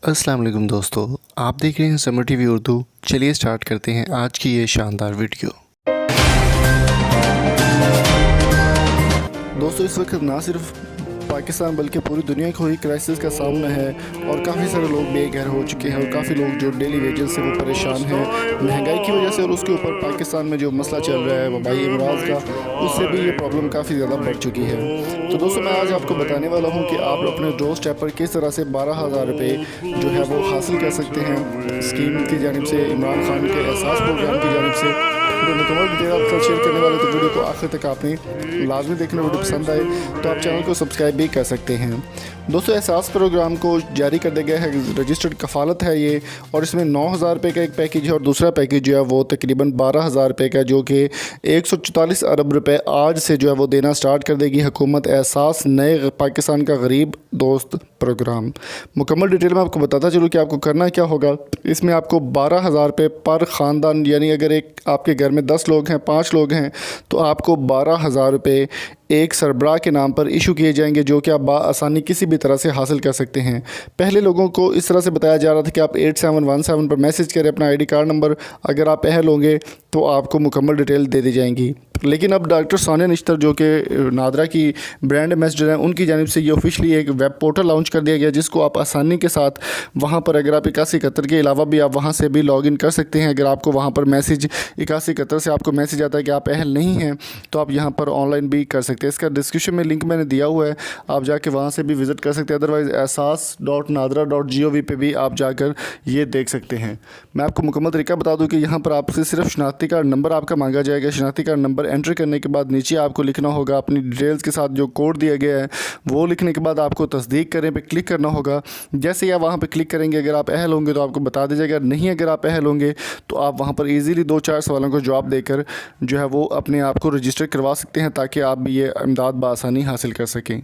अस्सलाम वालेकुम दोस्तों, आप देख रहे हैं समर टीवी उर्दू। चलिए स्टार्ट करते हैं आज की ये शानदार वीडियो। दोस्तों, इस वक्त ना सिर्फ पाकिस्तान बल्कि पूरी दुनिया को ही क्राइसिस का सामना है और काफ़ी सारे लोग बेघर हो चुके हैं और काफ़ी लोग जो डेली वेजेस से वो परेशान हैं महंगाई की वजह से, और उसके ऊपर पाकिस्तान में जो मसला चल रहा है वबाई अमराज का, उससे भी ये प्रॉब्लम काफ़ी ज़्यादा बढ़ चुकी है। तो दोस्तों, मैं आज आपको बताने वाला हूँ कि आप अपने डोर स्टेप पर किस तरह से 12,000 रुपये जो है वो हासिल कर सकते हैं स्कीम की जानिब से, इमरान खान के एहसास प्रोग्राम की जानिब से। तो मुकम्मल डिटेल आपके साथ शेयर करने वाले, तो वीडियो को आखिर तक आपने लाजमी देखना। वीडियो पसंद आए तो आप चैनल को सब्सक्राइब भी कर सकते हैं। दोस्तों, एहसास प्रोग्राम को जारी कर दिया गया है, रजिस्टर्ड कफ़ालत है ये, और इसमें 9,000 रुपये का एक पैकेज है और दूसरा पैकेज जो है वो तकरीबन 12,000 रुपये का, जो कि 144 अरब रुपये आज से जो है वो देना स्टार्ट कर देगी हुकूमत। एहसास नए पाकिस्तान का गरीब दोस्त प्रोग्राम। मुकम्मल डिटेल में आपको बताता चलूँ कि आपको करना क्या होगा। इसमें आपको 12,000 रुपये पर ख़ानदान, यानी अगर एक आपके घर में 10 लोग हैं, 5 लोग हैं, तो आपको 12,000 रुपये एक सरबराह के नाम पर इशू किए जाएंगे, जो कि आप बाआसानी किसी भी तरह से हासिल कर सकते हैं। पहले लोगों को इस तरह से बताया जा रहा था कि आप 8717 पर मैसेज करें अपना आईडी कार्ड नंबर, अगर आप अहल होंगे तो आपको मुकम्मल डिटेल दे दी जाएंगी। लेकिन अब डॉक्टर सानिया निश्तर, जो कि नादरा की ब्रांड एम्बेसडर हैं, उनकी जानिब से ये ऑफिशियली एक वेब पोर्टल लॉन्च कर दिया गया, जिसको आप आसानी के साथ वहाँ पर, अगर आप 8171 के अलावा भी आप वहाँ से भी लॉगिन कर सकते हैं। अगर आपको वहाँ पर मैसेज 8171 से आपको मैसेज आता है कि आप अहल नहीं हैं, तो आप यहाँ पर ऑनलाइन भी कर सकते हैं। इसका डिस्क्रिप्शन में लिंक मैंने दिया हुआ है, आप जाके वहाँ से भी विज़िट कर सकते हैं। अदरवाइज़ एहसास.nadra.gov पे भी आप जाकर ये देख सकते हैं। मैं आपको मुकम्मल तरीका बता दूँ कि यहाँ पर आपसे सिर्फ शनाख्ती कार्ड नंबर आपका मांगा जाएगा। शनाख्ती कार्ड नंबर एंटर करने के बाद नीचे आपको लिखना होगा अपनी डिटेल्स के साथ जो कोड दिया गया है, वो लिखने के बाद आपको तस्दीक करने पे क्लिक करना होगा। जैसे ही आप वहाँ पे क्लिक करेंगे, अगर आप अहल होंगे तो आपको बता दिया जाएगा, नहीं अगर आप अहल होंगे तो आप वहाँ पर इजीली 2-4 सवालों को जवाब देकर जो है वो अपने आप को रजिस्टर करवा सकते हैं, ताकि आप भी ये इमदाद बआसानी हासिल कर सकें।